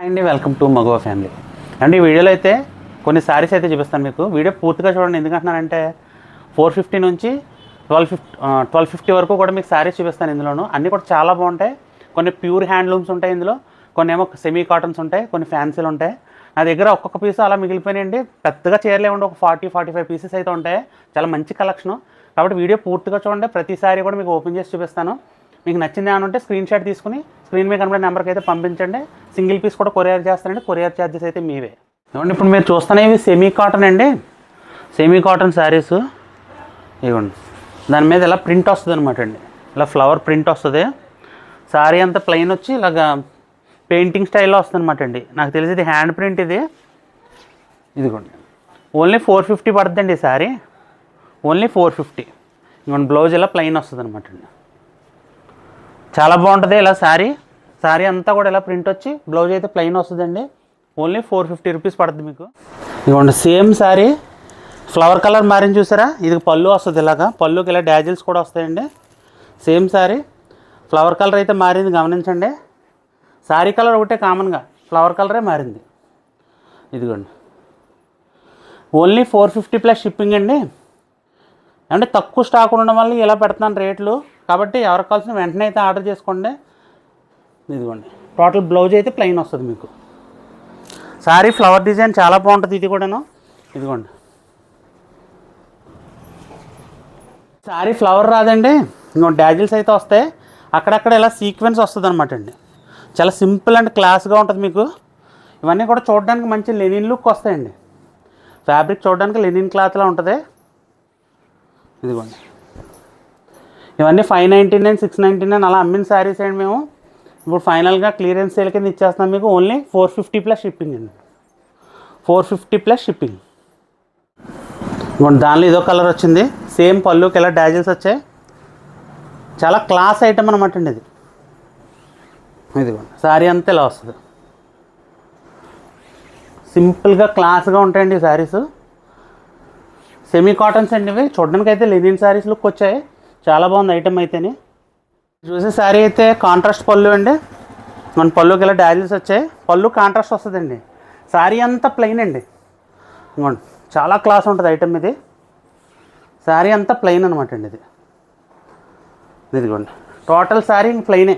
అండి welcome to మగవా family. అంటే ఈ వీడియోలో అయితే కొన్ని శారీస్ అయితే చూపిస్తాను మీకు. వీడియో పూర్తిగా చూడండి, ఎందుకంటున్నానంటే 450 నుంచి 1250 వరకు కూడా మీకు శారీస్ చూపిస్తాను. ఇందులోనూ అన్నీ కూడా చాలా బాగుంటాయి. కొన్ని ప్యూర్ హ్యాండ్లూమ్స్ ఉంటాయి ఇందులో, కొన్ని ఏమో సెమీ కాటన్స్ ఉంటాయి, కొన్ని ఫ్యాన్సీలు ఉంటాయి. నా దగ్గర ఒక్కొక్క పీస్ అలా మిగిలిపోయినాయండి. పెద్దగా చేరలేవండి, ఒక 40-45 పీసెస్ అయితే ఉంటాయి. చాలా మంచి కలెక్షను. కాబట్టి వీడియో పూర్తిగా చూడండి, ప్రతిసారి కూడా మీకు ఓపెన్ చేసి చూపిస్తాను. మీకు నచ్చింది ఏమైనా ఉంటే స్క్రీన్ షాట్ తీసుకుని స్క్రీన్ మీద కనబడే నెంబర్కి అయితే పంపించండి. సింగిల్ పీస్ కూడా కొరియర్ చేస్తానండి, కొరియర్ ఛార్జెస్ అయితే మీవే. ఇవ్వండి, ఇప్పుడు మీరు చూస్తున్న ఇవి సెమీ కాటన్ అండి, సెమీ కాటన్ శారీస్. ఇవ్వండి, దాని మీద ఇలా ప్రింట్ వస్తుంది అనమాట అండి, ఇలా ఫ్లవర్ ప్రింట్ వస్తుంది. శారీ అంతా ప్లెయిన్ వచ్చి ఇలాగా పెయింటింగ్ స్టైల్లో వస్తుంది అనమాట అండి. నాకు తెలిసి ఇది హ్యాండ్ ప్రింట్ ఇది. ఇదిగోండి, ఓన్లీ 450 పడుతుందండి ఈ శారీ, ఓన్లీ 450. ఇదిగోండి, బ్లౌజ్ ఇలా ప్లెయిన్ వస్తుంది అనమాట అండి. చాలా బాగుంటుంది ఇలా శారీ అంతా కూడా ఇలా ప్రింట్ వచ్చి బ్లౌజ్ అయితే ప్లెయిన్ వస్తుందండి. ఓన్లీ 450 రూపీస్ పడుతుంది మీకు. ఇదిగోండి, సేమ్ శారీ ఫ్లవర్ కలర్ మారిన చూసారా, ఇది పళ్ళు వస్తుంది. ఇలాగా పళ్ళుకి ఇలా డాజిల్స్ కూడా వస్తాయండి. సేమ్ శారీ ఫ్లవర్ కలర్ అయితే మారింది, గమనించండి. శారీ కలర్ ఒకటే కామన్గా, ఫ్లవర్ కలరే మారింది. ఇదిగోండి, ఓన్లీ 450 ప్లస్ షిప్పింగ్ అండి. అంటే తక్కువ స్టాక్ ఉండడం వల్ల ఇలా పెడుతున్నాను రేట్లు. కాబట్టి ఎవరికి కావాల్సిన వెంటనే అయితే ఆర్డర్ చేసుకోండి. ఇదిగోండి, టోటల్ బ్లౌజ్ అయితే ప్లెయిన్ వస్తుంది మీకు. శారీ ఫ్లవర్ డిజైన్ చాలా బాగుంటుంది ఇది కూడాను. ఇదిగోండి, శారీ ఫ్లవర్ రాదండి, ఇంకోటి డాజిల్స్ అయితే వస్తాయి. అక్కడక్కడ ఇలా సీక్వెన్స్ వస్తుంది అనమాట అండి. చాలా సింపుల్ అండ్ క్లాస్గా ఉంటుంది మీకు. ఇవన్నీ కూడా చూడడానికి మంచి లెనిన్ లుక్ వస్తాయండి. ఫ్యాబ్రిక్ చూడడానికి లెనిన్ క్లాత్లా ఉంటుంది. ఇదిగోండి, ఇవన్నీ 599, 699 అలా అమ్మిన శారీస్ అండి. మేము ఇప్పుడు ఫైనల్గా క్లియరెన్స్ సేల్ కింద ఇచ్చేస్తున్నాం మీకు. ఓన్లీ 450 ప్లస్ షిప్పింగ్ అండి, 450 ప్లస్ షిప్పింగ్. ఇదిగోండి, దానిలో ఇదో కలర్ వచ్చింది, సేమ్ పళ్ళుకి ఇలా డాజిల్స్ వచ్చాయి. చాలా క్లాస్ ఐటమ్ అనమాట అండి ఇది. ఇదిగోండి, శారీ అంతా ఇలా వస్తుంది, సింపుల్గా క్లాస్గా ఉంటాయండి ఈ శారీస్. సెమీ కాటన్స్ అండి ఇవి. చూడడానికి అయితే లెనిన్ శారీస్ లుక్ వచ్చాయి, చాలా బాగుంది ఐటమ్ అయితేనే. చూసే శారీ అయితే కాంట్రాస్ట్ పళ్ళు అండి. మన పళ్ళుకి ఇలా డాజిల్స్ వచ్చాయి, పళ్ళు కాంట్రాస్ట్ వస్తుందండి. శారీ అంతా ప్లెయిన్ అండి. ఇదిగోండి, చాలా క్లాస్ ఉంటుంది ఐటమ్ ఇది. శారీ అంతా ప్లెయిన్ అనమాట అండి ఇది. ఇదిగోండి, టోటల్ శారీ ప్లెయినే,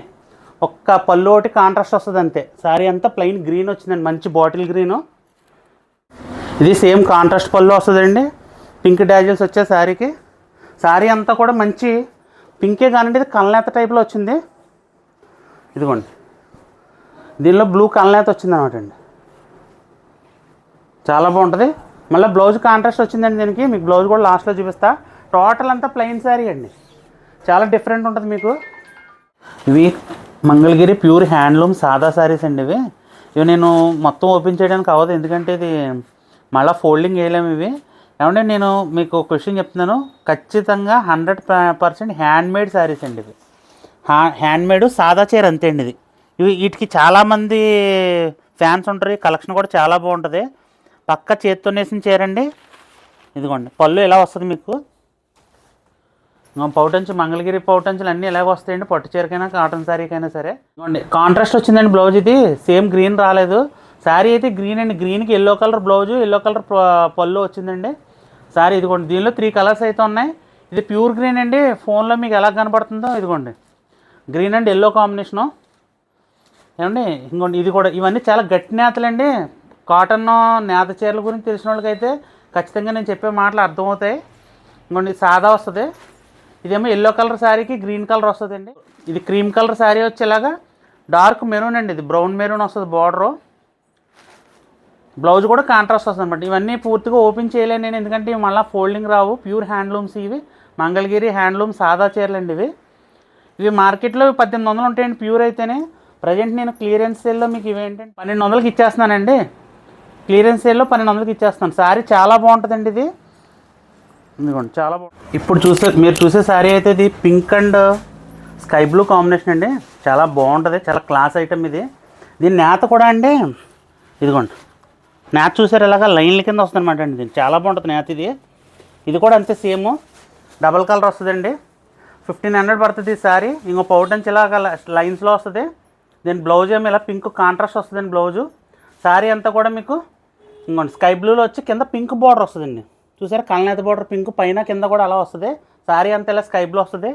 ఒక్క పళ్ళు ఒకటి కాంట్రాస్ట్ వస్తుంది అంతే. శారీ అంతా ప్లెయిన్ గ్రీన్ వచ్చిందండి, మంచి బాటిల్ గ్రీను. ఇది సేమ్ కాంట్రాస్ట్ పళ్ళు వస్తుందండి, పింక్ డాజిల్స్ వచ్చే శారీకి. శారీ అంతా కూడా మంచి పింకే కానండి, ఇది కల్నేత టైప్లో వచ్చింది. ఇదిగోండి, దీనిలో బ్లూ కల్నేత వచ్చింది అనమాట అండి. చాలా బాగుంటుంది. మళ్ళీ బ్లౌజ్ కాంట్రాస్ట్ వచ్చిందండి దీనికి. మీకు బ్లౌజ్ కూడా లాస్ట్లో చూపిస్తా. టోటల్ అంతా ప్లెయిన్ శారీ అండి, చాలా డిఫరెంట్ ఉంటుంది మీకు. ఇవి మంగళగిరి ప్యూర్ హ్యాండ్లూమ్ సాదా శారీస్ అండి ఇవి. ఇవి నేను మొత్తం ఓపెన్ చేయడానికి అవ్వదు, ఎందుకంటే ఇది మళ్ళీ ఫోల్డింగ్ వేయలేము ఇవి. ఏమంటే నేను మీకు ఒక విషయం చెప్తున్నాను, ఖచ్చితంగా 100% హ్యాండ్మేడ్ శారీస్ అండి ఇవి. హ్యాండ్మేడ్ సాదా చీర అంతే అండి ఇది. వీటికి చాలామంది ఫ్యాన్స్ ఉంటారు. ఈ కలెక్షన్ కూడా చాలా బాగుంటుంది, పక్క చేతితో నేసిన చీర అండి. ఇదిగోండి, పళ్ళు ఇలా వస్తుంది మీకు. పౌటంచు మంగళగిరి పౌటంచులు అన్నీ ఇలాగ వస్తాయండి, పట్టు చీరకైనా కాటన్ శారీకైనా సరే. ఇదిగోండి, కాంట్రాస్ట్ వచ్చిందండి బ్లౌజ్. ఇది సేమ్ గ్రీన్ రాలేదు. శారీ అయితే గ్రీన్ అండి, గ్రీన్కి yellow colour blouse, yellow colour పళ్ళు వచ్చిందండి శారీ. ఇదిగోండి, దీనిలో 3 కలర్స్ అయితే ఉన్నాయి. ఇది ప్యూర్ గ్రీన్ అండి, ఫోన్లో మీకు ఎలా కనపడుతుందో. ఇదిగోండి, గ్రీన్ అండ్ ఎల్లో కాంబినేషను. ఏమండి, ఇంకోండి ఇది కూడా, ఇవన్నీ చాలా గట్టి నేతలండి. కాటన్ నేత చీరల గురించి తెలిసిన వాళ్ళకైతే ఖచ్చితంగా నేను చెప్పే మాటలు అర్థమవుతాయి. ఇంకోండి, సాదా వస్తుంది. ఇదేమో ఎల్లో కలర్ శారీకి గ్రీన్ కలర్ వస్తుందండి. ఇది క్రీమ్ కలర్ శారీ వచ్చేలాగా డార్క్ మెరూన్ అండి, ఇది బ్రౌన్ మెరూన్ వస్తుంది బార్డరు. బ్లౌజ్ కూడా కాంట్రాస్ట్ వస్తుంది అనమాట. ఇవన్నీ పూర్తిగా ఓపెన్ చేయలేను నేను, ఎందుకంటే ఇవి మళ్ళీ ఫోల్డింగ్ రావు. ప్యూర్ హ్యాండ్లూమ్స్ ఇవి, మంగళగిరి హ్యాండ్లూమ్ సాదా చీరలు అండి ఇవి. ఇవి మార్కెట్లో 1800 ఉంటాయండి ప్యూర్ అయితేనే. ప్రజెంట్ నేను క్లియరెన్స్ సేల్లో మీకు ఇవేంటంటే 1200కి ఇచ్చేస్తున్నానండి. క్లియరెన్స్ సేల్లో 1200కి ఇచ్చేస్తాను. శారీ చాలా బాగుంటుందండి ఇది. ఇదిగోండి, చాలా బాగుంటుంది. ఇప్పుడు మీరు చూసే శారీ అయితే ఇది pink and sky blue combination అండి, చాలా బాగుంటుంది, చాలా క్లాస్ ఐటమ్ ఇది. దీని నేత కూడా అండి, ఇదిగోండి నేత చూసారు ఇలాగా లైన్ల కింద వస్తుంది అనమాట అండి. దీన్ని చాలా బాగుంటుంది నేత ఇది. ఇది కూడా అంతే సేమ్ డబల్ కలర్ వస్తుందండి. 1500 పడుతుంది ఈ శారీ. ఇంకో పౌటంచి ఇలాగా లైన్స్లో వస్తుంది. దీని బ్లౌజ్ ఏమో ఇలా పింక్ కాంట్రాస్ట్ వస్తుందండి బ్లౌజు. శారీ అంతా కూడా మీకు ఇంకోండి స్కై బ్లూలో వచ్చి కింద పింక్ బార్డర్ వస్తుందండి. చూసారా కళ్ళనేత బార్డర్ పింక్ పైన కింద కూడా అలా వస్తుంది. శారీ అంతా ఇలా స్కై బ్లూ వస్తుంది.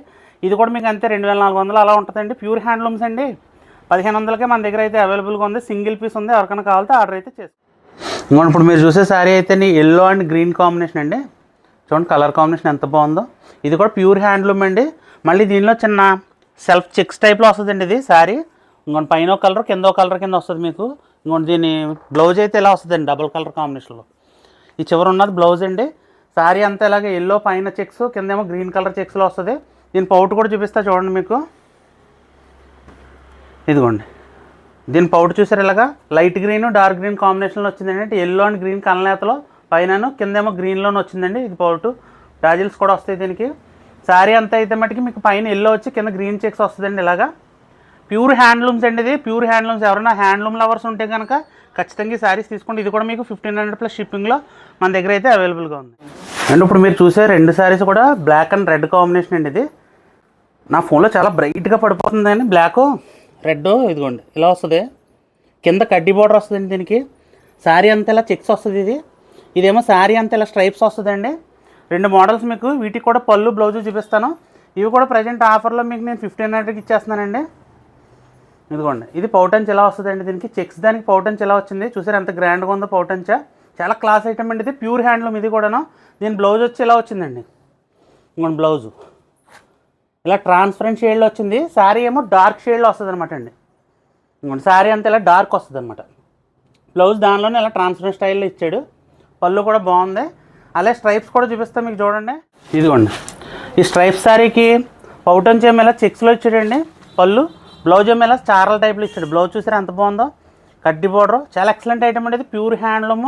ఇది కూడా మీకు అంతే 2400 అలా ఉంటుందండి. ప్యూర్ హ్యాండ్లూమ్స్ అండి. 1500కే మన దగ్గర అయితే అవైలబుల్గా ఉంది. సింగిల్ పీస్ ఉంది. ఎవరికైనా కావాలంటే ఆర్డర్ అయితే చేసుకోండి. ఇంకోండి ఇప్పుడు మీరు చూసే శారీ అయితే ఎల్లో అండ్ గ్రీన్ కాంబినేషన్ అండి. చూడండి కలర్ కాంబినేషన్ ఎంత బాగుందో. ఇది కూడా ప్యూర్ హ్యాండ్లూమ్ అండి. మళ్ళీ దీనిలో చిన్న సెల్ఫ్ చెక్స్ టైప్లో వస్తుందండి ఇది శారీ. ఇంకోటి పైన ఒక కలర్ కింద ఒక కలర్ కింద వస్తుంది మీకు. ఇంకోటి దీని బ్లౌజ్ అయితే ఇలా వస్తుందండి డబుల్ కలర్ కాంబినేషన్లో. ఈ చివరి ఉన్నది బ్లౌజ్ అండి. శారీ అంతా ఇలాగే ఎల్లో పైన చెక్స్ కిందేమో గ్రీన్ కలర్ చెక్స్లో వస్తుంది. దీని పౌట్ కూడా చూపిస్తా చూడండి మీకు. ఇదిగోండి దీని పౌట్ చూసారు ఇలాగా లైట్ గ్రీన్ డార్క్ గ్రీన్ కాంబినేషన్లో వచ్చిందండి. అంటే ఎల్లో అండ్ గ్రీన్ కలనేతలో పైన కిందేమో గ్రీన్లోనే వచ్చిందండి. ఇది పౌటు డాజిల్స్ కూడా వస్తాయి దీనికి. శారీ అంతా అయితే మటుకి మీకు పైన ఎల్లో వచ్చి కింద గ్రీన్ చెక్స్ వస్తుందండి ఇలాగా. ప్యూర్ హ్యాండ్లూమ్స్ అండి ఇది. ప్యూర్ హ్యాండ్లూమ్స్ ఎవరైనా హ్యాండ్లూమ్ లవర్స్ ఉంటే కనుక ఖచ్చితంగా ఈ శారీస్ తీసుకోండి. ఇది కూడా మీకు 1500+ షిప్పింగ్లో మన దగ్గర అయితే అవైలబుల్గా ఉంది. అండ్ ఇప్పుడు మీరు చూసే 2 శారీస్ కూడా బ్లాక్ అండ్ రెడ్ కాంబినేషన్ అండి. ఇది నా ఫోన్లో చాలా బ్రైట్గా పడిపోతుందండి బ్లాక్ రెడ్. ఇదిగోండి ఇలా వస్తుంది. కింద కడ్డీ బార్డర్ వస్తుందండి దీనికి. శారీ అంతా ఇలా చెక్స్ వస్తుంది. ఇదేమో శారీ అంతా ఇలా స్ట్రైప్స్ వస్తుందండి. 2 మోడల్స్ మీకు. వీటికి కూడా పళ్ళు బ్లౌజు చూపిస్తాను. ఇవి కూడా ప్రజెంట్ ఆఫర్లో మీకు నేను 1500కి ఇచ్చేస్తున్నానండి. ఇదిగోండి ఇది పౌటంచ్ ఎలా వస్తుందండి. దీనికి చెక్స్ దానికి పౌటంచ్ ఎలా వచ్చింది చూసారు ఎంత గ్రాండ్గా ఉందో పౌటంచా. చాలా క్లాస్ ఐటమ్ అండి ఇది. ప్యూర్ హ్యాండ్లూమ్ ఇది కూడాను. దీని బ్లౌజ్ వచ్చి ఇలా వచ్చిందండి. ఇంకోండి బ్లౌజు ఇలా ట్రాన్స్పరెంట్ షేడ్లో వచ్చింది. శారీ ఏమో డార్క్ షేడ్లో వస్తుంది అనమాట అండి. ఇంకోండి శారీ అంతా ఇలా డార్క్ వస్తుంది అనమాట. బ్లౌజ్ దానిలోనే ఇలా ట్రాన్స్పరెంట్ స్టైల్లో ఇచ్చాడు. పళ్ళు కూడా బాగుంది. అలాగే స్ట్రైప్స్ కూడా చూపిస్తాను మీకు చూడండి. ఇదిగోండి ఈ స్ట్రైప్స్ శారీకి పౌటంచ్ ఏమో ఇలా చెక్స్లో ఇచ్చాడండి. పళ్ళు బ్లౌజ్ ఏమో ఇలా చారల టైప్లో ఇచ్చాడు. బ్లౌజ్ చూసారా ఎంత బాగుందో. కడ్డీ బార్డర్ చాలా ఎక్సలెంట్ ఐటమ్ అండి. ప్యూర్ హ్యాండ్లూమ్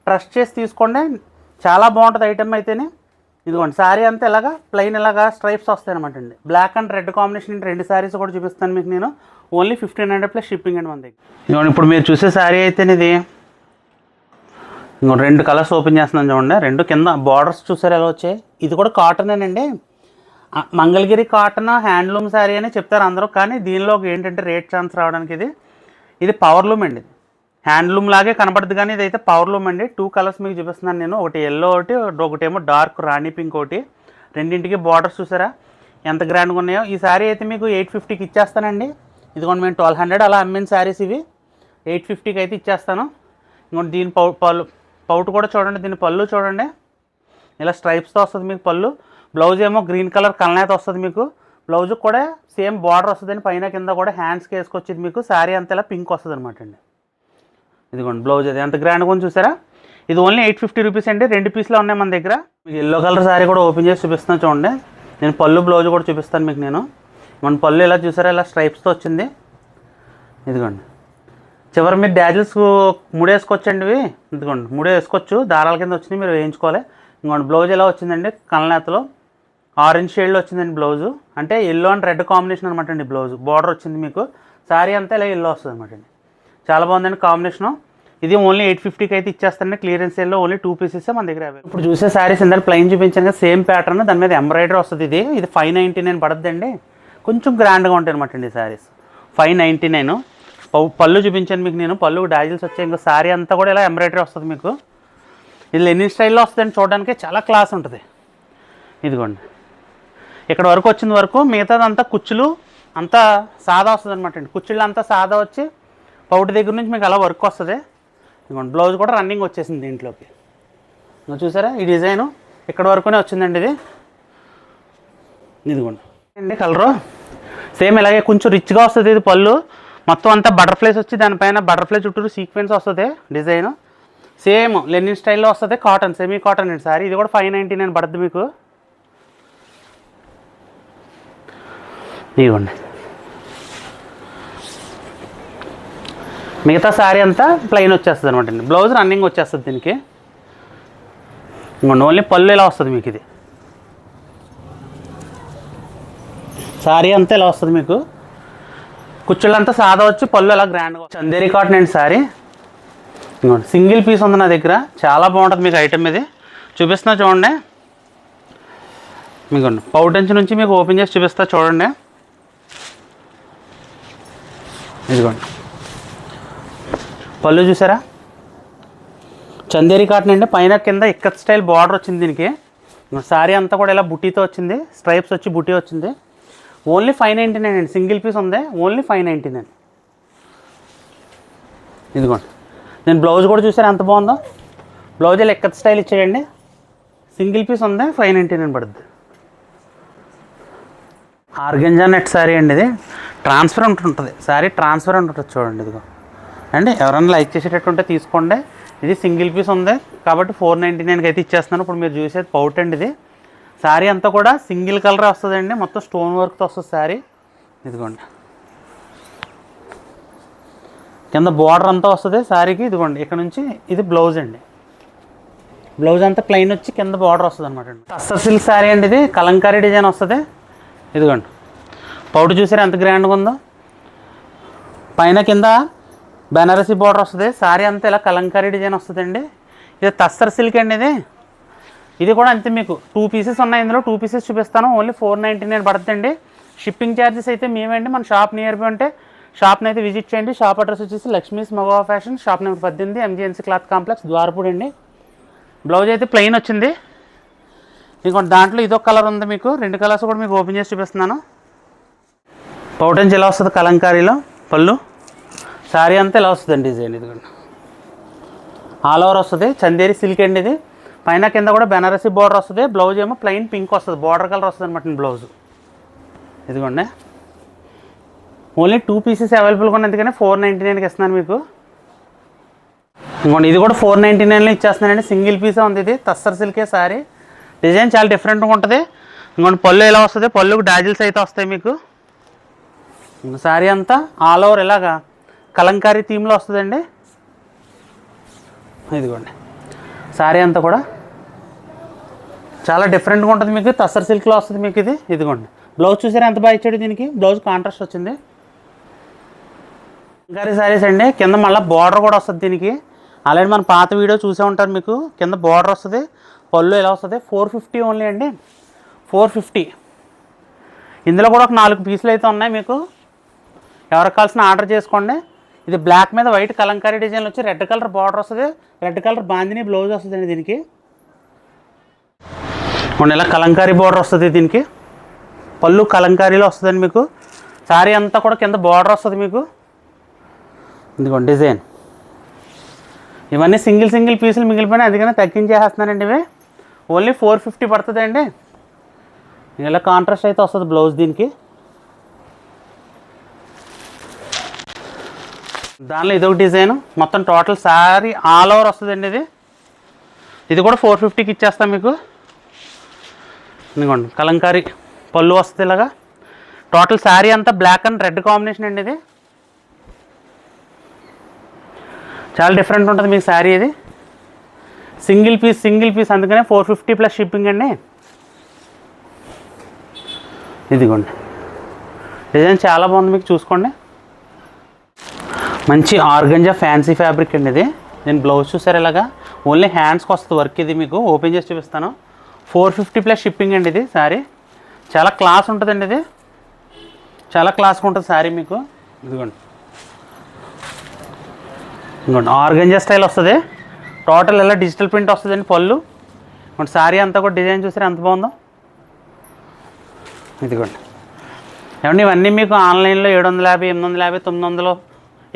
ట్రస్ట్ చేసి తీసుకోండి. చాలా బాగుంటుంది ఐటమ్ అయితేనే. ఇదిగోండి శారీ అంతా ఇలాగా ప్లెయిన్ ఇలాగా స్ట్రైప్స్ వస్తాయి అనమాట అండి. Black and red combination 2 saris కూడా చూపిస్తాను మీకు నేను. ఓన్లీ 1500+ షిప్పింగ్ అండి మన దగ్గర. ఇదిగోండి ఇప్పుడు మీరు చూసే శారీ అయితే ఇది ఇంకో 2 కలర్స్ ఓపెన్ చేస్తున్నాను చూడండి. 2 కింద బార్డర్స్ చూసారు ఎలా వచ్చాయి. ఇది కూడా కాటనేనండి. మంగళగిరి కాటన్ హ్యాండ్లూమ్ శారీ అని చెప్తారు అందరూ. కానీ దీనిలో ఏంటంటే రేట్ ఛాన్స్ రావడానికి ఇది పవర్లూమ్ అండి. హ్యాండ్లూమ్ లాగే కనపడుతుంది కానీ ఇదైతే పవర్లూమ్ అండి. 2 కలర్స్ మీకు చూపిస్తున్నాను నేను. ఒకటి ఎల్లో ఒకటేమో డార్క్ రాణి పింక్ ఒకటి. రెండింటికి బార్డర్స్ చూసారా ఎంత గ్రాండ్గా ఉన్నాయో. ఈ శారీ అయితే మీకు 850కి ఇచ్చేస్తానండి. ఇదిగోండి మేము 1200 అలా అమ్మిన శారీస్ ఇవి. 850కి అయితే ఇచ్చేస్తాను. ఇంకోటి దీని పౌట్ కూడా చూడండి. దీని పళ్ళు చూడండి ఇలా స్ట్రైప్స్తో వస్తుంది మీకు పళ్ళు. బ్లౌజ్ ఏమో గ్రీన్ కలర్ కలనేత వస్తుంది మీకు. బ్లౌజ్ కూడా సేమ్ బార్డర్ వస్తుందండి. పైన కింద కూడా హ్యాండ్స్కి వేసుకొచ్చింది మీకు. శారీ అంతా ఇలా పింక్ వస్తుంది అనమాట అండి. ఇదిగోండి బ్లౌజ్ అది ఎంత గ్రాండ్గా ఉంది చూసారా. ఇది ఓన్లీ 850 రూపీస్ అండి. 2 పీస్లో ఉన్నాయి మన దగ్గర. మీకు ఎల్లో కలర్ శారీ కూడా ఓపెన్ చేసి చూపిస్తాను చూడండి. నేను పళ్ళు బ్లౌజ్ కూడా చూపిస్తాను మీకు నేను. మన పళ్ళు ఇలా చూసారా ఇలా స్ట్రైప్స్తో వచ్చింది. ఇదిగోండి చివరి మీరు డాజిల్స్ 3 వేసుకోవచ్చండి. ఇవి ఇదిగోండి 3 వేసుకోవచ్చు. దారాల కింద వచ్చినాయి మీరు వేయించుకోవాలి. ఇంకోండి బ్లౌజ్ ఎలా వచ్చిందండి కలనేతలో ఆరెంజ్ షేడ్లో వచ్చిందండి బ్లౌజు. అంటే ఎల్లో అండ్ రెడ్ కాంబినేషన్ అనమాట అండి. బ్లౌజ్ బార్డర్ వచ్చింది మీకు. శారీ అంతా ఇలా ఎల్లో వస్తుంది అనమాట అండి. చాలా బాగుందండి కాంబినేషను. ఇది ఓన్లీ 850కి అయితే ఇచ్చేస్తానండి. క్లియరెన్స్ సేల్లో ఓన్లీ 2 పీసెస్ మన దగ్గర అవైలబుల్. ఇప్పుడు చూసే శారీస్ ఇందాక ప్లెయిన్ చూపించాను కదా సేమ్ ప్యాటర్న్. దాని మీద ఎంబ్రాయిడరీ వస్తుంది. ఇది 599 పడుతుందండి. కొంచెం గ్రాండ్గా ఉంటాయి అనమాట అండి శారీస్. 599. పళ్ళు చూపించాను మీకు నేను. పళ్ళు డాజిల్స్ వచ్చాయి. ఇంకా శారీ అంతా కూడా ఇలా ఎంబ్రాయిడరీ వస్తుంది మీకు. ఇది లెనిన్ స్టైల్లో వస్తుందండి. చూడడానికి చాలా క్లాస్ ఉంటుంది. ఇదిగోండి ఇక్కడ వరకు వచ్చిన వరకు మిగతాదంతా కుచ్చులు అంతా సాదా వస్తుంది అనమాట అండి. కుచ్చుళ్ళు అంతా సాదా వచ్చి పౌట్ దగ్గర నుంచి మీకు అలా వర్క్ వస్తుంది. ఇదిగోండి బ్లౌజ్ కూడా రన్నింగ్ వచ్చేసింది దీంట్లోకి. చూసారా ఈ డిజైను ఇక్కడ వరకునే వచ్చిందండి. ఇదిగోండి అండి కలరు సేమ్ ఇలాగే కొంచెం రిచ్గా వస్తుంది. ఇది పళ్ళు మొత్తం అంతా బటర్ఫ్లైస్ వచ్చి దానిపైన బటర్ఫ్లై చుట్టూరు సీక్వెన్స్ వస్తుంది. డిజైన్ సేమ్ లెనిన్ స్టైల్లో వస్తుంది. కాటన్ సెమీ కాటన్ అండి సారీ. ఇది కూడా 599 పడుతుంది మీకు. ఇదిగోండి మిగతా శారీ అంతా ప్లెయిన్ వచ్చేస్తుంది అనమాట అండి. బ్లౌజ్ రన్నింగ్ వచ్చేస్తుంది దీనికి. ఇంకోండి ఓన్లీ పళ్ళు ఇలా వస్తుంది మీకు. ఇది శారీ అంతా ఇలా వస్తుంది మీకు. కుచ్చుళ్ళంతా సాదా వచ్చి పళ్ళు ఎలా గ్రాండ్గా. చందేరి కాటన్ అండి శారీ. ఇంకోండి సింగిల్ పీస్ ఉంది నా దగ్గర. చాలా బాగుంటుంది మీకు ఐటమ్. ఇది చూపిస్తున్నా చూడండి. మీకోండి పౌటంచ్ నుంచి మీకు ఓపెన్ చేసి చూపిస్తా చూడండి. ఇదిగోండి పళ్ళు చూసారా, చందేరి కాటన్ అండి. పైన కింద ఇక్కత్ స్టైల్ బార్డర్ వచ్చింది దీనికి. శారీ అంతా కూడా ఇలా బుట్టీతో వచ్చింది, స్ట్రైప్స్ వచ్చి బుట్టీ వచ్చింది. ఓన్లీ 599 అండి. సింగిల్ పీస్ ఉంది, ఓన్లీ 599. ఇదిగోండి. నేను బ్లౌజ్ కూడా చూసారా ఎంత బాగుందో. బ్లౌజ్ ఇలా ఇక్కత్ స్టైల్ ఇచ్చాడండి. సింగిల్ పీస్ ఉంది, 599 పడుద్ది. ఆర్గెంజా నెట్ శారీ అండి. ఇది ట్రాన్స్పరెంట్ ఉంటుంది శారీ, ట్రాన్స్పరెంట్ ఉంటుంది చూడండి. ఇదిగో అండి, ఎవరైనా లైక్ చేసేటట్టు ఉంటే తీసుకోండి. ఇది సింగిల్ పీస్ ఉంది కాబట్టి 499కి అయితే ఇచ్చేస్తున్నాను. ఇప్పుడు మీరు చూసేది పౌట్ అండి. ఇది శారీ అంతా కూడా సింగిల్ కలర్ వస్తుందండి, మొత్తం స్టోన్ వర్క్తో వస్తుంది శారీ. ఇదిగోండి కింద బార్డర్ అంతా వస్తుంది శారీకి. ఇదిగోండి ఇక్కడ నుంచి ఇది బ్లౌజ్ అండి. బ్లౌజ్ అంతా ప్లెయిన్ వచ్చి కింద బార్డర్ వస్తుంది అనమాట అండి. టస్సర్ సిల్క్ శారీ అండి. ఇది కలంకారీ డిజైన్ వస్తుంది. ఇదిగోండి పౌడర్ చూసారా ఎంత గ్రాండ్గా ఉందో. పైన కింద బెనారసీ బార్డర్ వస్తుంది. శారీ అంతా ఇలా కలంకారీ డిజైన్ వస్తుందండి. ఇది టస్సర్ సిల్క్ అండి. ఇది కూడా అంతే. మీకు 2 పీసెస్ ఉన్నాయి, ఇందులో 2 పీసెస్ చూపిస్తాను. ఓన్లీ 499 పడుతుందండి. షిప్పింగ్ ఛార్జెస్ అయితే మేమండి. మన షాప్ నియర్ బై ఉంటే షాప్ని అయితే విజిట్ చేయండి. షాప్ అడ్రస్ వచ్చేసి లక్ష్మీస్ మగవా fashion, shop number 18, MGNC cloth complex, Dwarapudi అండి. బ్లౌజ్ అయితే ప్లెయిన్ వచ్చింది. ఇంకోటి దాంట్లో ఇదొక కలర్ ఉంది. మీకు 2 కలర్స్ కూడా మీకు ఓపెన్ చేసి చూపిస్తున్నాను. పౌటెన్స్ ఇలా వస్తుంది కలంకారీలో. పళ్ళు శారీ అంతా ఇలా వస్తుందండి డిజైన్. ఇదిగోండి ఆల్ ఓవర్ వస్తుంది. చందేరి సిల్క్ అండి. ఇది పైన కింద కూడా బెనారసీ బార్డర్ వస్తుంది. బ్లౌజ్ ఏమో ప్లెయిన్ పింక్ వస్తుంది, బార్డర్ కలర్ వస్తుంది అనమాట బ్లౌజ్. ఇదిగోండి ఓన్లీ 2 పీసెస్ అవైలబుల్గా ఉన్నాయి, అందుకని 499కి ఇస్తున్నాను మీకు. ఇంకోండి ఇది కూడా 499లో ఇచ్చేస్తున్నానండి. సింగిల్ పీసే ఉంది. ఇది టస్సర్ సిల్కే శారీ. డిజైన్ చాలా డిఫరెంట్గా ఉంటుంది. ఇంకోటి పళ్ళు ఇలా వస్తుంది. పళ్ళుకి డాజిల్స్ అయితే వస్తాయి మీకు. శారీ అంతా ఆల్ ఓవర్ ఇలాగా కలంకారీ థీమ్లో వస్తుందండి. ఇదిగోండి శారీ అంతా కూడా చాలా డిఫరెంట్గా ఉంటుంది మీకు. టస్సర్ సిల్క్లో వస్తుంది మీకు ఇది. ఇదిగోండి బ్లౌజ్ చూసారా ఎంత బాగా ఇచ్చాడు. దీనికి బ్లౌజ్ కాంట్రాస్ట్ వచ్చింది. కలంకారీ శారీస్ అండి. కింద మళ్ళీ బార్డర్ కూడా వస్తుంది దీనికి. ఆల్రెడీ మన పాత వీడియో చూసే ఉంటారు. మీకు కింద బార్డర్ వస్తుంది, పళ్ళు ఎలా వస్తుంది. 450 ఓన్లీ అండి, 450. ఇందులో కూడా ఒక 4 పీసులు అయితే ఉన్నాయి మీకు. ఎవరికి కావాల్సిన ఆర్డర్ చేసుకోండి. ఇది బ్లాక్ మీద వైట్ కలంకారీ డిజైన్ వచ్చి రెడ్ కలర్ బార్డర్ వస్తుంది, రెడ్ కలర్ బాందిని బ్లౌజ్ వస్తుందండి దీనికి. ఇలా కలంకారీ బార్డర్ వస్తుంది దీనికి. పళ్ళు కలంకారీలో వస్తుందండి మీకు. శారీ అంతా కూడా కింద బార్డర్ వస్తుంది మీకు. ఇదిగోండి డిజైన్. ఇవన్నీ సింగిల్ పీసులు మిగిలిపోయినాయి, అందుకనే తగ్గించేస్తున్నానండి. ఇవి ఓన్లీ 450 పడుతుందండి. ఇలా కాంట్రాస్ట్ అయితే వస్తుంది బ్లౌజ్ దీనికి. దానిలో ఇదొక డిజైన్. మొత్తం టోటల్ శారీ ఆల్ ఓవర్ వస్తుందండి. ఇది కూడా 450కి ఇచ్చేస్తాం మీకు. ఇదిగోండి కలంకారీ పళ్ళు వస్తుంది ఇలాగా. టోటల్ శారీ అంతా బ్లాక్ అండ్ రెడ్ కాంబినేషన్ అండి. ఇది చాలా డిఫరెంట్ ఉంటుంది మీకు శారీ. ఇది సింగిల్ పీస్ అందుకనే 450 ప్లస్ షిప్పింగ్ అండి. ఇదిగోండి డిజైన్ చాలా బాగుంది మీకు, చూసుకోండి. మంచి ఆర్గంజా ఫ్యాన్సీ ఫ్యాబ్రిక్ అండి. ఇది నేను బ్లౌజ్ చూసారు ఇలాగా. ఓన్లీ హ్యాండ్స్కి వస్తుంది వర్క్. ఇది మీకు ఓపెన్ చేసి చూపిస్తాను. 450 ప్లస్ షిప్పింగ్ అండి. ఇది శారీ చాలా క్లాస్ ఉంటుందండి. ఇది చాలా క్లాస్గా ఉంటుంది శారీ మీకు. ఇదిగోండి ఆర్గంజా స్టైల్ వస్తుంది. టోటల్ ఇలా డిజిటల్ ప్రింట్ వస్తుందండి పళ్ళు. శారీ అంతా కూడా డిజైన్ చూసారు ఎంత బాగుందో. ఇదిగోండి ఏమండి ఇవన్నీ మీకు ఆన్లైన్లో 750, 850, 900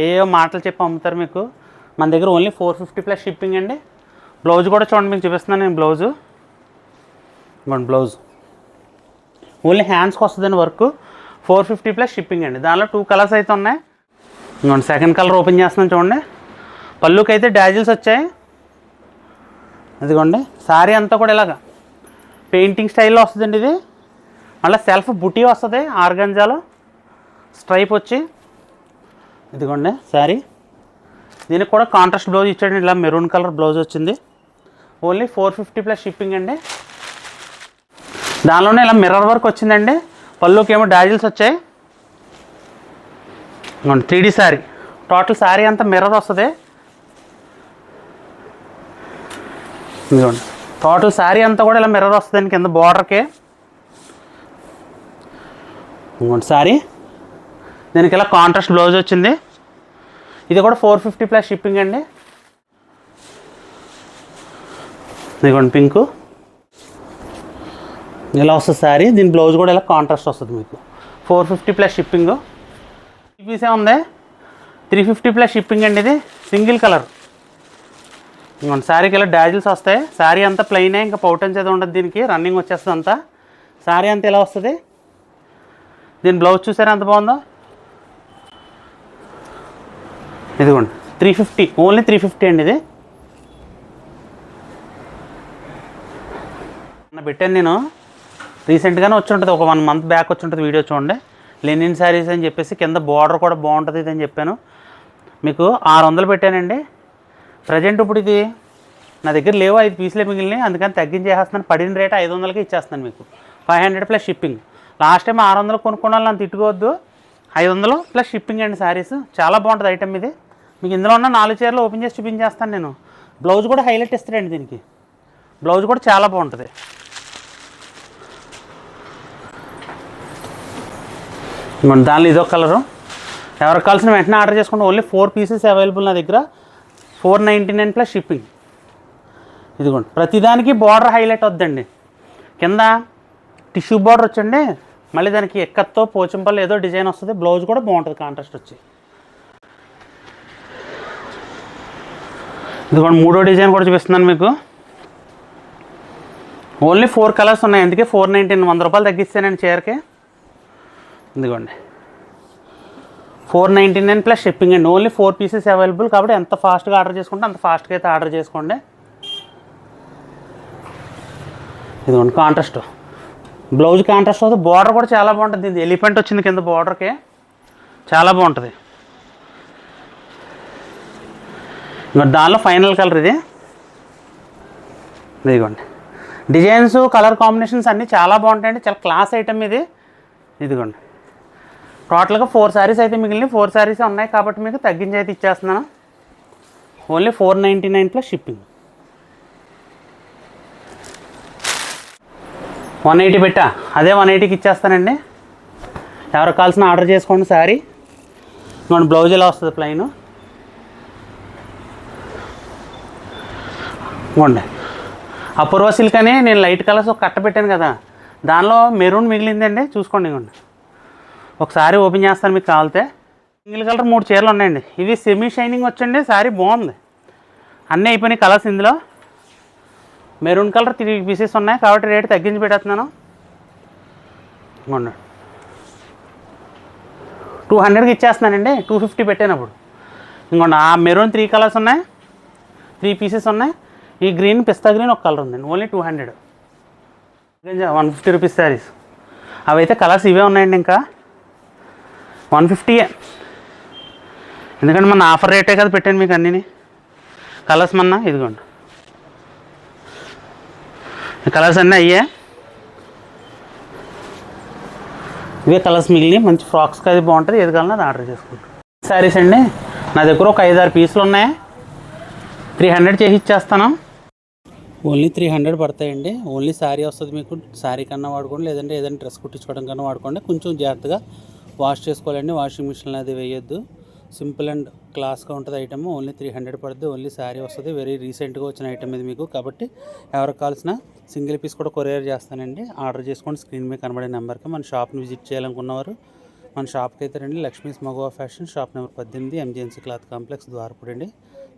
ఏవో మాటలు చెప్పి అమ్ముతారు మీకు. మన దగ్గర ఓన్లీ 450 ప్లస్ షిప్పింగ్ అండి. బ్లౌజ్ కూడా చూడండి మీకు చూపిస్తున్నాను నేను బ్లౌజు. బ్లౌజ్ ఓన్లీ హ్యాండ్స్కి వస్తుందండి వర్క్. 450 ప్లస్ షిప్పింగ్ అండి. దానిలో 2 కలర్స్ అయితే ఉన్నాయి. ఇంకోండి సెకండ్ కలర్ ఓపెన్ చేస్తున్నాను చూడండి. పళ్ళుకి అయితే డాజిల్స్ వచ్చాయి. అదిగోండి శారీ అంతా కూడా ఇలాగా పెయింటింగ్ స్టైల్లో వస్తుందండి. ఇది మళ్ళీ సెల్ఫ్ బుటీ వస్తుంది ఆర్గంజాలో స్ట్రైప్ వచ్చి. ఇదిగోండి శారీ. దీనికి కూడా కాంట్రాస్ట్ బ్లౌజ్ ఇచ్చాడు. ఇలా మెరూన్ కలర్ బ్లౌజ్ వచ్చింది. ఓన్లీ 450 ప్లస్ షిప్పింగ్ అండి. దానిలోనే ఇలా మిర్రర్ వర్క్ వచ్చిందండి. పళ్ళుకి ఏమో డాజిల్స్ వచ్చాయి. 3D శారీ. టోటల్ శారీ అంతా మిర్రర్ వస్తుంది. ఇదిగోండి టోటల్ శారీ అంతా కూడా ఇలా మిర్రర్ వస్తుందండి కింద బార్డర్కి. ఇంకోటి శారీ దీనికి ఇలా కాంట్రాస్ట్ బ్లౌజ్ వచ్చింది. ఇది కూడా 450 ప్లస్ షిప్పింగ్ అండి. ఇదిగోండి పింకు ఇలా వస్తుంది శారీ. దీని బ్లౌజ్ కూడా ఇలా కాంట్రాస్ట్ వస్తుంది మీకు. 450 ప్లస్ షిప్పింగ్. ఈ పీసే ఉంది 350 ప్లస్ షిప్పింగ్ అండి. ఇది సింగిల్ కలర్. ఇదిగోండి శారీకి ఇలా డాజిల్స్ వస్తాయి. శారీ అంతా ప్లెయినే, ఇంకా పౌటన్స్ ఏదో ఉండదు. దీనికి రన్నింగ్ వచ్చేస్తుంది అంతా. శారీ అంతా ఇలా వస్తుంది. దీని బ్లౌజ్ చూసారా ఎంత బాగుందో. ఇదిగోండి 350, ఓన్లీ 350 అండి. ఇది పెట్టాను నేను రీసెంట్గానే వచ్చి ఉంటుంది, ఒక 1 మంత్ బ్యాక్ వచ్చి ఉంటుంది. వీడియో చూడండి. లెనిన్ శారీస్ అని చెప్పేసి కింద బార్డర్ కూడా బాగుంటుంది ఇది అని చెప్పాను మీకు. 600 పెట్టానండి. ప్రజెంట్ ఇప్పుడు ఇది నా దగ్గర లేవు, 5 పీసులే మిగిలినాయి, అందుకని తగ్గించేస్తున్నాను. పడిన రేట్ 500కి ఇచ్చేస్తాను మీకు. 500 ప్లస్ షిప్పింగ్. లాస్ట్ టైం 600 కొనుక్కున్న నన్ను తిట్టుకోవద్దు. 500 ప్లస్ షిప్పింగ్ అండి శారీస్. చాలా బాగుంటుంది ఐటమ్ ఇది. మీకు ఇందులో ఉన్న 4 చీరలు ఓపెన్ చేసి చూపించేస్తాను నేను. బ్లౌజ్ కూడా హైలైట్ ఇస్తారండి దీనికి. బ్లౌజ్ కూడా చాలా బాగుంటుంది. దానిలో ఇదొక కలరు. ఎవరికి కావాల్సిన వెంటనే ఆర్డర్ చేసుకుంటే ఓన్లీ 4 పీసెస్ అవైలబుల్ నా దగ్గర. 499 ప్లస్ షిప్పింగ్. ఇదిగోండి ప్రతిదానికి బార్డర్ హైలైట్ వద్దండి. కింద టిష్యూ బార్డర్ వచ్చండి, మళ్ళీ దానికి ఎక్కత్తో పోచంపల్లి ఏదో డిజైన్ వస్తుంది. బ్లౌజ్ కూడా బాగుంటుంది కాంట్రాస్ట్ వచ్చి. ఇదిగోండి మూడో డిజైన్ కూడా చూపిస్తున్నాను మీకు. ఓన్లీ 4 కలర్స్ ఉన్నాయి, అందుకే 499, 100 రూపాయలు తగ్గిస్తానండి చీరకి. ఇదిగోండి 499 ప్లస్ షిప్పింగ్ అండి. ఓన్లీ 4 పీసెస్ అవైలబుల్ కాబట్టి ఎంత ఫాస్ట్గా ఆర్డర్ చేసుకుంటే అంత ఫాస్ట్గా అయితే ఆర్డర్ చేసుకోండి. ఇదిగోండి కాంట్రాస్ట్ బ్లౌజ్ కాంట్రాస్ట్ అవుతుంది. బార్డర్ కూడా చాలా బాగుంటుంది. దీనికి ఎలిఫెంట్ వచ్చింది కింద బార్డర్కి, చాలా బాగుంటుంది. ఇంకా దానిలో ఫైనల్ కలర్ ఇది. ఇదిగోండి డిజైన్స్ కలర్ కాంబినేషన్స్ అన్నీ చాలా బాగుంటాయండి. చాలా క్లాస్ ఐటమ్ ఇది. ఇదిగోండి టోటల్గా 4 శారీస్ అయితే మిగిలిన 4 శారీస్ ఉన్నాయి కాబట్టి మీకు తగ్గించి అయితే ఇచ్చేస్తున్నాను. Only 499 plus shipping. 180 పెట్టా, అదే 180కి ఇచ్చేస్తానండి. ఎవరికి కావాల్సిన ఆర్డర్ చేసుకోండి. శారీ ఇదిగోండి బ్లౌజ్ ఇలా వస్తుంది ప్లెయిన్. ఇదిగోండి అపూర్వ సిల్క్ అని నేను లైట్ కలర్స్ ఒక కట్ట పెట్టాను కదా, దానిలో మెరూన్ మిగిలిందండి. చూసుకోండి ఇవ్వండి, ఒకసారి ఓపెన్ చేస్తాను మీకు కావాలితే. సింగిల్ కలర్ 3 చీరలు ఉన్నాయండి. ఇవి సెమీ షైనింగ్ వచ్చండి. శారీ బాగుంది. అన్నీ అయిపోయినాయి కలర్స్. ఇందులో మెరూన్ కలర్ 3 పీసెస్ ఉన్నాయి కాబట్టి రేటు తగ్గించి పెట్టేస్తున్నాను. 200కి ఇచ్చేస్తున్నానండి. 250 పెట్టానప్పుడు. ఇంకోండి ఆ మెరూన్ 3 కలర్స్ ఉన్నాయి, 3 పీసెస్ ఉన్నాయి. ఈ గ్రీన్ పిస్తా గ్రీన్ ఒక కలర్ ఉందండి. ఓన్లీ 200. 150 రూపీస్ శారీస్. అవి అయితే కలర్స్ ఇవే ఉన్నాయండి. ఇంకా 150. ఎందుకంటే మన ఆఫర్ రేటే కదా పెట్టాను మీకు అన్నీ కలర్స్. మొన్న ఇదిగోండి కలర్స్ అన్నీ అయ్యే, ఇవే కలర్స్ మిగిలిన మంచి ఫ్రాక్స్కి అది బాగుంటుంది. ఏది కావాలన్నా అది ఆర్డర్ చేసుకుంటాం. శారీస్ అండి నా దగ్గర ఒక 5-6 పీసులు ఉన్నాయి. 300 చేసి ఇచ్చేస్తాను. ఓన్లీ 300 పడతాయండి. ఓన్లీ శారీ వస్తుంది మీకు. శారీ కన్నా వాడుకోండి, లేదంటే ఏదైనా డ్రెస్ కుట్టించుకోవడం కన్నా వాడుకోండి. కొంచెం జాగ్రత్తగా వాష్ చేసుకోవాలండి. వాషింగ్ మిషన్లో అది వేయొద్దు. సింపుల్ అండ్ క్లాస్గా ఉంటుంది ఐటమ్. ఓన్లీ 300 పడుతుంది. ఓన్లీ శారీ వస్తుంది. వెరీ రీసెంట్గా వచ్చిన ఐటమ్ ఇది మీకు. కాబట్టి ఎవరికి కావాల్సిన సింగిల్ పీస్ కూడా కొరియర్ చేస్తానండి. ఆర్డర్ చేసుకోండి. స్క్రీన్ మీద కనబడే నెంబర్కి. మన షాప్ని విజిట్ చేయాలనుకున్నవారు మన షాప్కి అయితే రండి. లక్ష్మీస్ మగవా fashion, shop number 18, MGNC cloth complex, Dwarapudi అండి.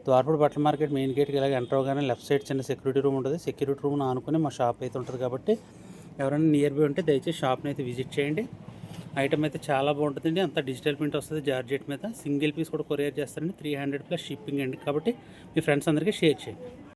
ద్వారపూడి బట్టల మార్కెట్ మెయిన్ గేట్కి ఇలాగ ఎంటర్ అవగానే లెఫ్ట్ సైడ్ చిన్న సెక్యూరిటీ రూమ్ ఉంటుంది. సెక్యూరిటీ రూమ్ ఆనుకుని మా షాప్ అయితే ఉంటుంది. కాబట్టి ఎవరైనా నియర్ బై ఉంటే దయచేసి షాప్ని అయితే విజిట్ చేయండి. ఐటమ్ అయితే చాలా బాగుంటుందండి. అంతా డిజిటల్ ప్రింట్ వస్తుంది జార్జెట్ మీద. సింగిల్ పీస్ కూడా కొరియర్ చేస్తారండి. 300 ప్లస్ షిప్పింగ్ అండి. కాబట్టి మీ ఫ్రెండ్స్ అందరికీ షేర్ చేయండి.